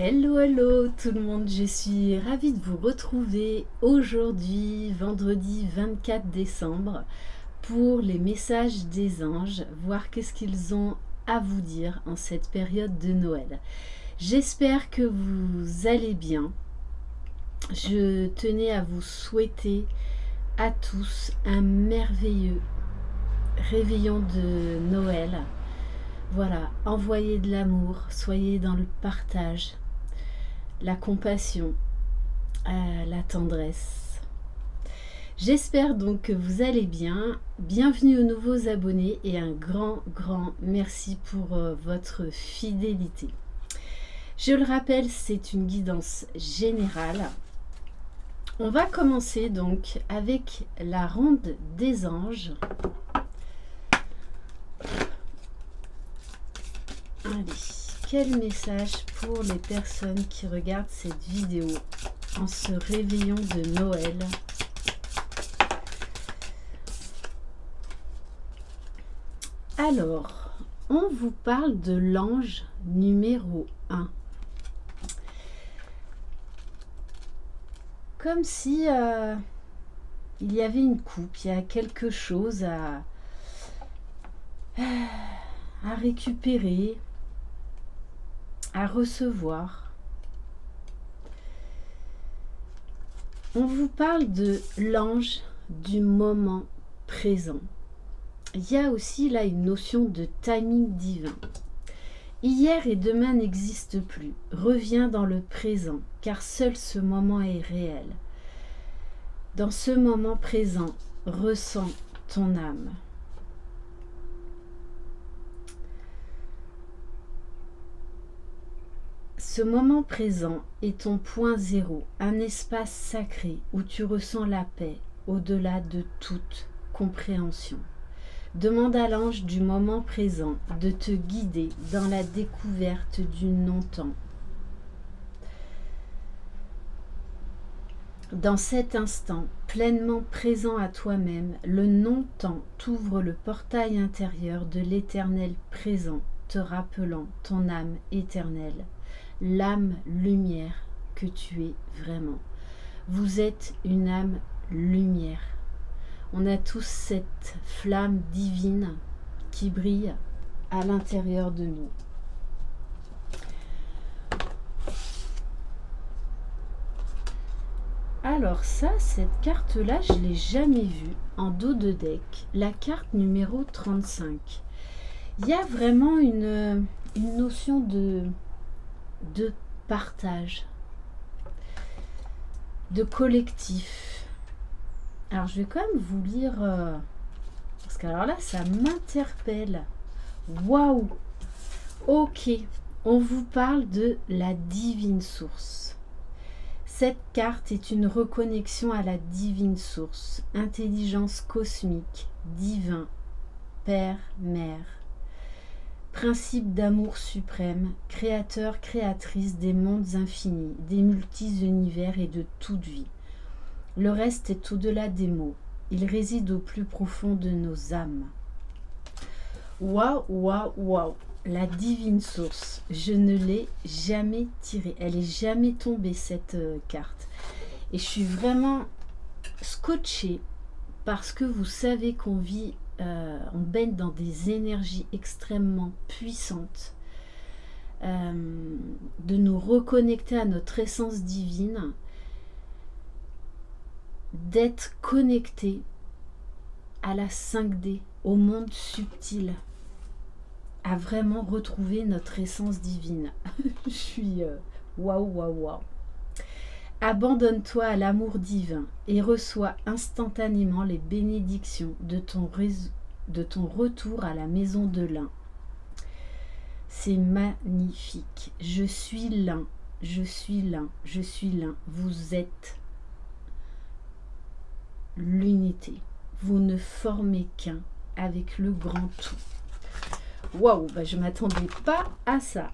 Hello, hello tout le monde, je suis ravie de vous retrouver aujourd'hui, vendredi 24 décembre, pour les messages des anges, voir qu'est-ce qu'ils ont à vous dire en cette période de Noël. J'espère que vous allez bien. Je tenais à vous souhaiter à tous un merveilleux réveillon de Noël. Voilà, envoyez de l'amour, soyez dans le partage, la compassion, la tendresse. J'espère donc que vous allez bien. Bienvenue aux nouveaux abonnés et un grand merci pour votre fidélité. Je le rappelle, c'est une guidance générale. On va commencer donc avec la ronde des anges. Allez, quel message pour les personnes qui regardent cette vidéo en ce réveillon de Noël? Alors, on vous parle de l'ange numéro 1. Comme si il y avait une coupe, il y a quelque chose à récupérer, à recevoir. On vous parle de l'ange du moment présent. Il y a aussi là une notion de timing divin. Hier et demain n'existent plus. Reviens dans le présent, car seul ce moment est réel. Dans ce moment présent, ressens ton âme. Ce moment présent est ton point zéro, un espace sacré où tu ressens la paix au-delà de toute compréhension. Demande à l'ange du moment présent de te guider dans la découverte du non-temps. Dans cet instant, pleinement présent à toi-même, le non-temps t'ouvre le portail intérieur de l'éternel présent, te rappelant ton âme éternelle, l'âme lumière que tu es vraiment. Vous êtes une âme lumière. On a tous cette flamme divine qui brille à l'intérieur de nous. Alors ça, cette carte-là, je ne l'ai jamais vue en dos de deck. La carte numéro 35. Il y a vraiment une notion de partage, de collectif. Alors je vais quand même vous lire, parce que alors là ça m'interpelle. Waouh. Ok, on vous parle de la divine source. Cette carte est une reconnexion à la divine source, intelligence cosmique, divin, père, mère, principe d'amour suprême, créateur, créatrice des mondes infinis, des multi-univers et de toute vie. Le reste est au-delà des mots. Il réside au plus profond de nos âmes. Waouh, waouh, waouh. La divine source. Je ne l'ai jamais tirée. Elle n'est jamais tombée, cette carte. Et je suis vraiment scotchée parce que vous savez qu'on vit, on baigne dans des énergies extrêmement puissantes. De nous reconnecter à notre essence divine, d'être connecté à la 5D, au monde subtil, à vraiment retrouver notre essence divine. Je suis waouh, waouh, waouh. Abandonne-toi à l'amour divin et reçois instantanément les bénédictions de ton retour à la maison de l'un. C'est magnifique. Je suis l'un, je suis l'un, je suis l'un. Vous êtes l'unité. Vous ne formez qu'un avec le grand tout. Waouh, bah je ne m'attendais pas à ça.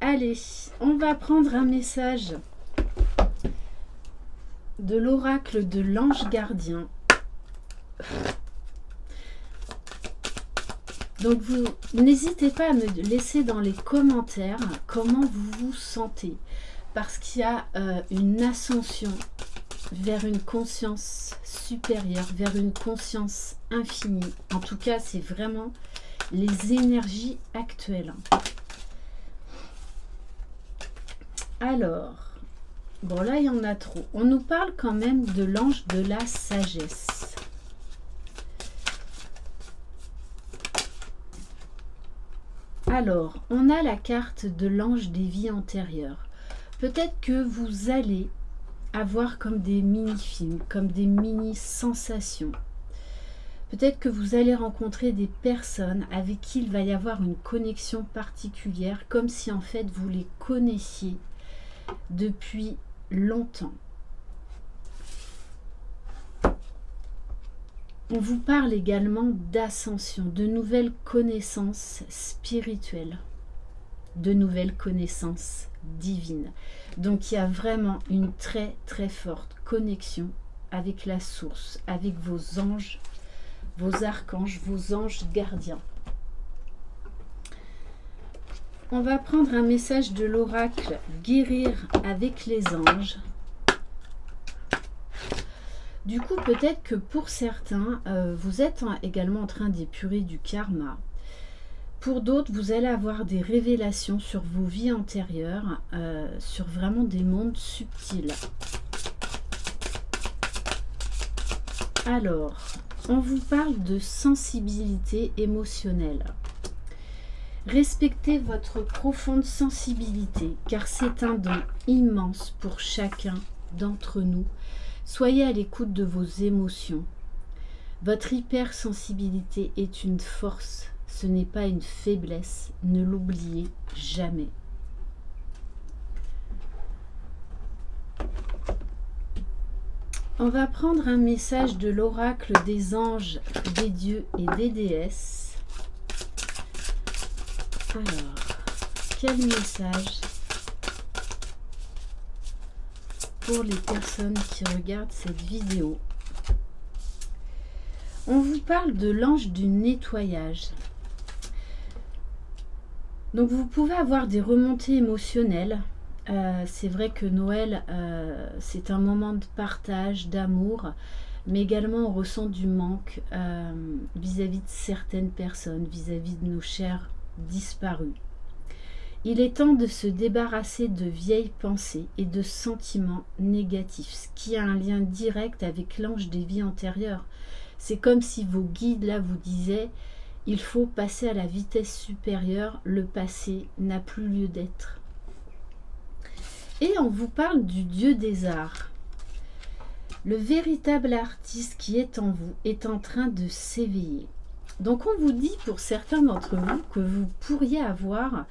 Allez, on va prendre un message de l'oracle de l'ange gardien. Donc, vous n'hésitez pas à me laisser dans les commentaires comment vous vous sentez. Parce qu'il y a une ascension vers une conscience supérieure, vers une conscience infinie. En tout cas, c'est vraiment les énergies actuelles. Alors, bon là, il y en a trop. On nous parle quand même de l'ange de la sagesse. Alors, on a la carte de l'ange des vies antérieures. Peut-être que vous allez avoir comme des mini-films, comme des mini-sensations. Peut-être que vous allez rencontrer des personnes avec qui il va y avoir une connexion particulière, comme si en fait vous les connaissiez depuis longtemps. On vous parle également d'ascension, de nouvelles connaissances spirituelles, de nouvelles connaissances divines. Donc il y a vraiment une très très forte connexion avec la source, avec vos anges, vos archanges, vos anges gardiens. On va prendre un message de l'oracle Guérir avec les anges. Du coup, peut-être que pour certains, vous êtes également en train d'épurer du karma. Pour d'autres, vous allez avoir des révélations sur vos vies antérieures, sur vraiment des mondes subtils. Alors, on vous parle de sensibilité émotionnelle. Respectez votre profonde sensibilité, car c'est un don immense pour chacun d'entre nous. Soyez à l'écoute de vos émotions. Votre hypersensibilité est une force, ce n'est pas une faiblesse, ne l'oubliez jamais. On va prendre un message de l'oracle des anges, des dieux et des déesses. Alors, quel message pour les personnes qui regardent cette vidéo? On vous parle de l'ange du nettoyage. Donc vous pouvez avoir des remontées émotionnelles. C'est vrai que Noël, c'est un moment de partage, d'amour, mais également on ressent du manque vis-à-vis de certaines personnes, vis-à-vis de nos chers disparus. Il est temps de se débarrasser de vieilles pensées et de sentiments négatifs, ce qui a un lien direct avec l'ange des vies antérieures. C'est comme si vos guides là vous disaient il faut passer à la vitesse supérieure, le passé n'a plus lieu d'être. Et on vous parle du dieu des arts. Le véritable artiste qui est en vous est en train de s'éveiller. Donc on vous dit pour certains d'entre vous que vous pourriez avoir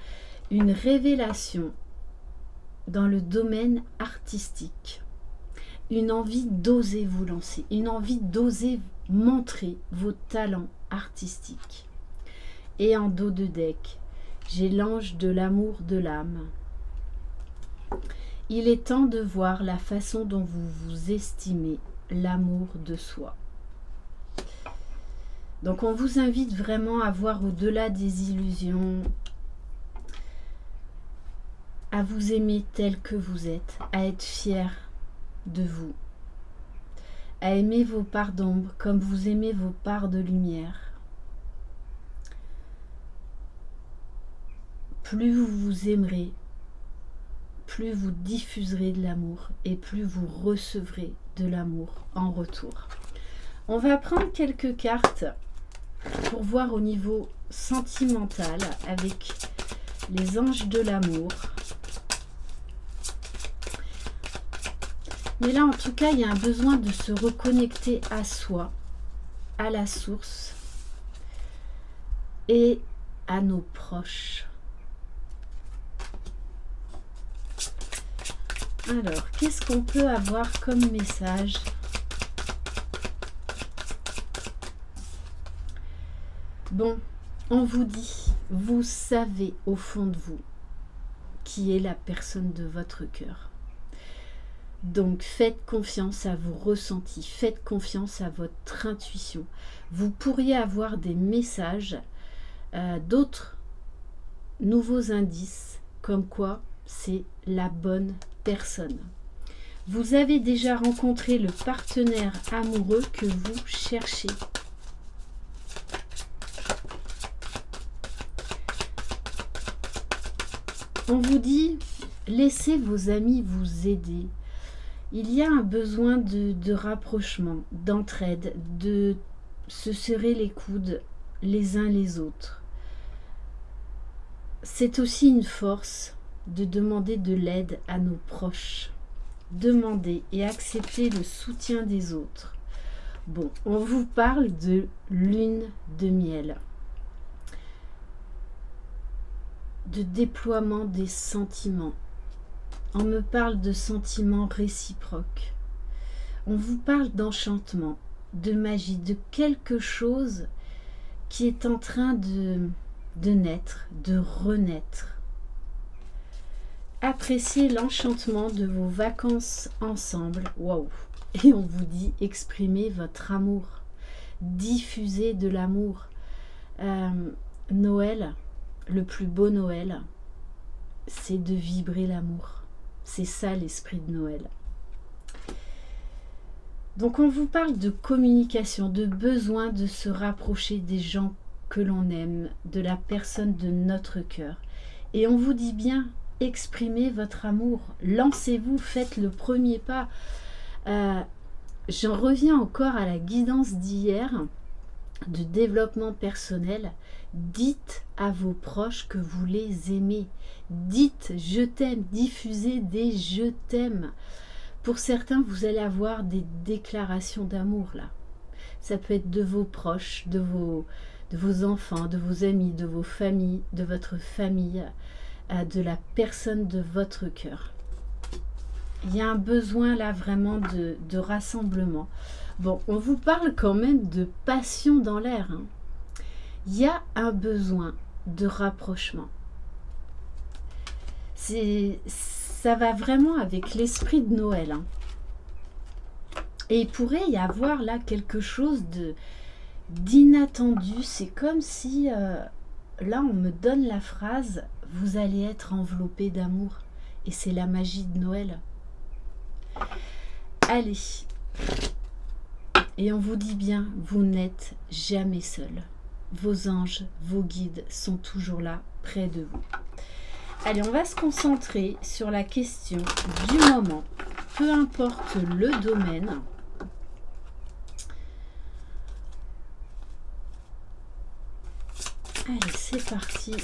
une révélation dans le domaine artistique. Une envie d'oser vous lancer, une envie d'oser montrer vos talents artistiques. Et en dos de deck, j'ai l'ange de l'amour de l'âme. Il est temps de voir la façon dont vous vous estimez l'amour de soi. Donc on vous invite vraiment à voir au-delà des illusions, à vous aimer tel que vous êtes, à être fier de vous, à aimer vos parts d'ombre comme vous aimez vos parts de lumière. Plus vous vous aimerez, plus vous diffuserez de l'amour et plus vous recevrez de l'amour en retour. On va prendre quelques cartes pour voir au niveau sentimental avec les anges de l'amour. Mais là, en tout cas, il y a un besoin de se reconnecter à soi, à la source et à nos proches. Alors, qu'est-ce qu'on peut avoir comme message ? Bon, on vous dit, vous savez au fond de vous qui est la personne de votre cœur. Donc, faites confiance à vos ressentis, faites confiance à votre intuition. Vous pourriez avoir des messages d'autres nouveaux indices comme quoi c'est la bonne personne. Vous avez déjà rencontré le partenaire amoureux que vous cherchez. On vous dit, laissez vos amis vous aider. Il y a un besoin de rapprochement, d'entraide, de se serrer les coudes les uns les autres. C'est aussi une force de demander de l'aide à nos proches. Demander et accepter le soutien des autres. Bon, on vous parle de lune de miel. De déploiement des sentiments. On me parle de sentiments réciproques. On vous parle d'enchantement, de magie, de quelque chose qui est en train de naître, de renaître. Appréciez l'enchantement de vos vacances ensemble. Waouh! Et on vous dit exprimez votre amour. Diffusez de l'amour. Noël, le plus beau Noël, c'est de vibrer l'amour. C'est ça l'esprit de Noël. Donc on vous parle de communication, de besoin de se rapprocher des gens que l'on aime, de la personne de notre cœur. Et on vous dit bien, exprimez votre amour, lancez-vous, faites le premier pas. J'en reviens encore à la guidance d'hier, de développement personnel. Dites à vos proches que vous les aimez. Dites je t'aime, diffusez des je t'aime. Pour certains, vous allez avoir des déclarations d'amour là. Ça peut être de vos proches, de vos enfants, de vos amis, de vos familles, de votre famille, de la personne de votre cœur. Il y a un besoin là vraiment de rassemblement. Bon, on vous parle quand même de passion dans l'air. Hein. Il y a un besoin de rapprochement. Ça va vraiment avec l'esprit de Noël. Hein. Et il pourrait y avoir là quelque chose d'inattendu. C'est comme si, là on me donne la phrase, vous allez être enveloppé d'amour. Et c'est la magie de Noël. Allez. Et on vous dit bien, vous n'êtes jamais seul. Vos anges, vos guides sont toujours là, près de vous. Allez, on va se concentrer sur la question du moment, peu importe le domaine. Allez, c'est parti.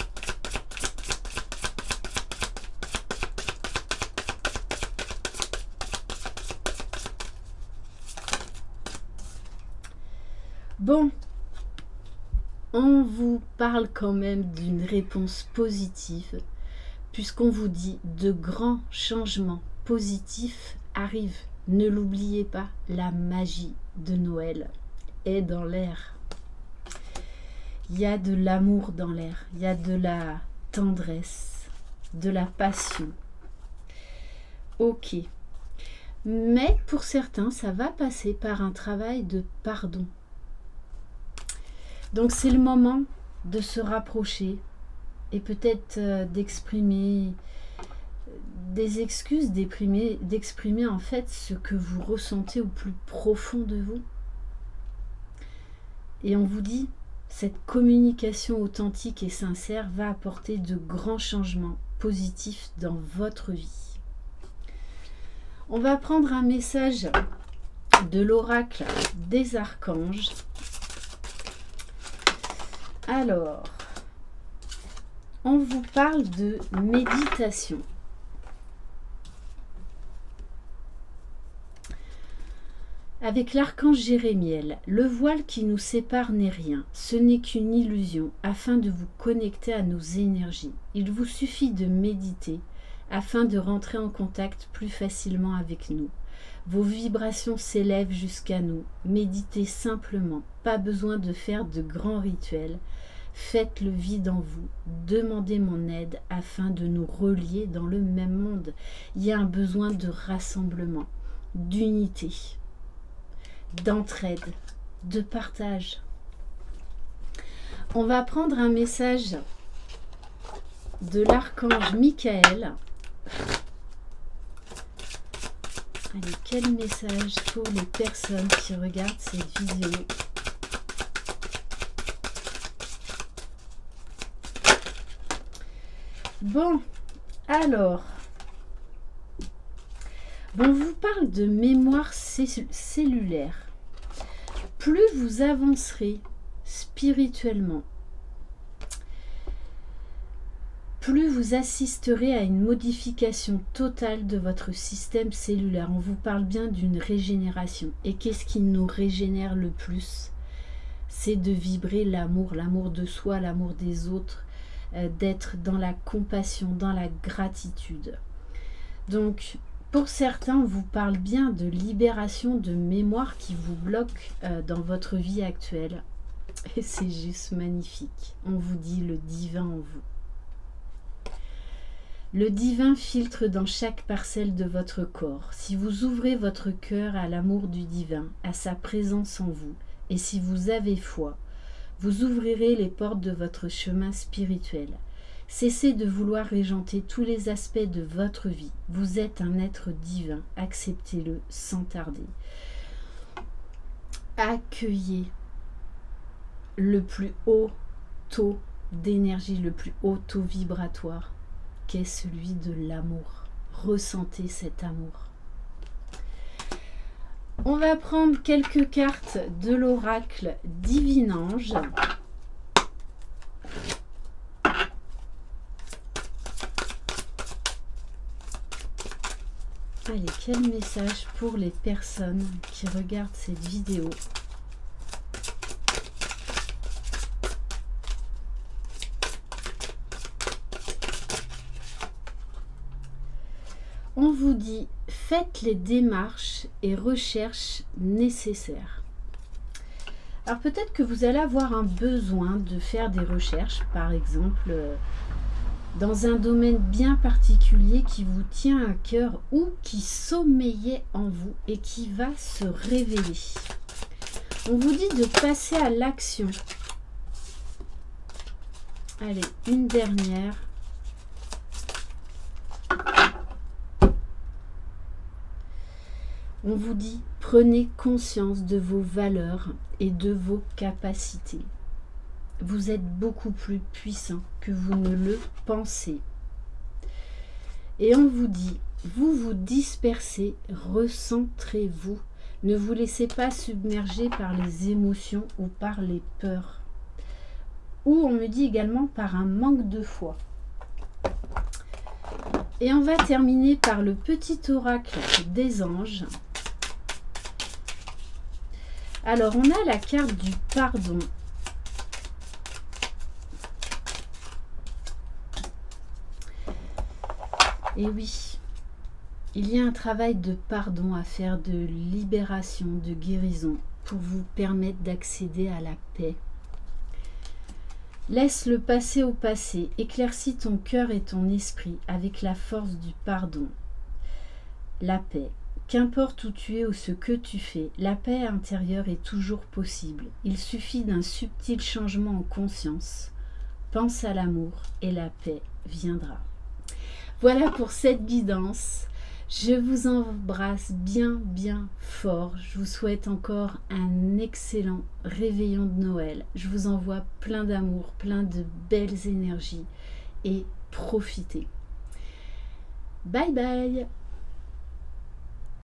Bon, on vous parle quand même d'une réponse positive, puisqu'on vous dit de grands changements positifs arrivent. Ne l'oubliez pas, la magie de Noël est dans l'air. Il y a de l'amour dans l'air, il y a de la tendresse, de la passion. Ok. Mais pour certains, ça va passer par un travail de pardon. Donc c'est le moment de se rapprocher et peut-être d'exprimer des excuses, d'exprimer en fait ce que vous ressentez au plus profond de vous. Et on vous dit, cette communication authentique et sincère va apporter de grands changements positifs dans votre vie. On va prendre un message de l'oracle des archanges. Alors, on vous parle de méditation. Avec l'archange Jérémiel, le voile qui nous sépare n'est rien, ce n'est qu'une illusion afin de vous connecter à nos énergies. Il vous suffit de méditer afin de rentrer en contact plus facilement avec nous. Vos vibrations s'élèvent jusqu'à nous. Méditez simplement, pas besoin de faire de grands rituels. Faites le vide en vous, demandez mon aide afin de nous relier dans le même monde. Il y a un besoin de rassemblement, d'unité, d'entraide, de partage. On va prendre un message de l'archange Michael. Allez, quel message pour les personnes qui regardent cette vidéo? Bon, alors, on vous parle de mémoire cellulaire. Plus vous avancerez spirituellement, plus vous assisterez à une modification totale de votre système cellulaire. On vous parle bien d'une régénération. Et qu'est-ce qui nous régénère le plus? C'est de vibrer l'amour, l'amour de soi, l'amour des autres, d'être dans la compassion, dans la gratitude. Donc, pour certains, on vous parle bien de libération de mémoire qui vous bloque dans votre vie actuelle. Et c'est juste magnifique. On vous dit le divin en vous. Le divin filtre dans chaque parcelle de votre corps. Si vous ouvrez votre cœur à l'amour du divin, à sa présence en vous, et si vous avez foi, vous ouvrirez les portes de votre chemin spirituel. Cessez de vouloir régenter tous les aspects de votre vie. Vous êtes un être divin. Acceptez-le sans tarder. Accueillez le plus haut taux d'énergie, le plus haut taux vibratoire, qu'est celui de l'amour. Ressentez cet amour. On va prendre quelques cartes de l'oracle Divin-Ange. Allez, quel message pour les personnes qui regardent cette vidéo? On vous dit, faites les démarches et recherches nécessaires. Alors peut-être que vous allez avoir un besoin de faire des recherches, par exemple, dans un domaine bien particulier qui vous tient à cœur ou qui sommeillait en vous et qui va se révéler. On vous dit de passer à l'action. Allez, une dernière. On vous dit, prenez conscience de vos valeurs et de vos capacités. Vous êtes beaucoup plus puissant que vous ne le pensez. Et on vous dit, vous vous dispersez, recentrez-vous. Ne vous laissez pas submerger par les émotions ou par les peurs. Ou on me dit également par un manque de foi. Et on va terminer par le petit oracle des anges. Alors, on a la carte du pardon. Et oui, il y a un travail de pardon à faire, de libération, de guérison, pour vous permettre d'accéder à la paix. Laisse le passé au passé, éclaircis ton cœur et ton esprit avec la force du pardon. La paix. Qu'importe où tu es ou ce que tu fais, la paix intérieure est toujours possible. Il suffit d'un subtil changement en conscience. Pense à l'amour et la paix viendra. Voilà pour cette guidance. Je vous embrasse bien, bien fort. Je vous souhaite encore un excellent réveillon de Noël. Je vous envoie plein d'amour, plein de belles énergies et profitez. Bye bye!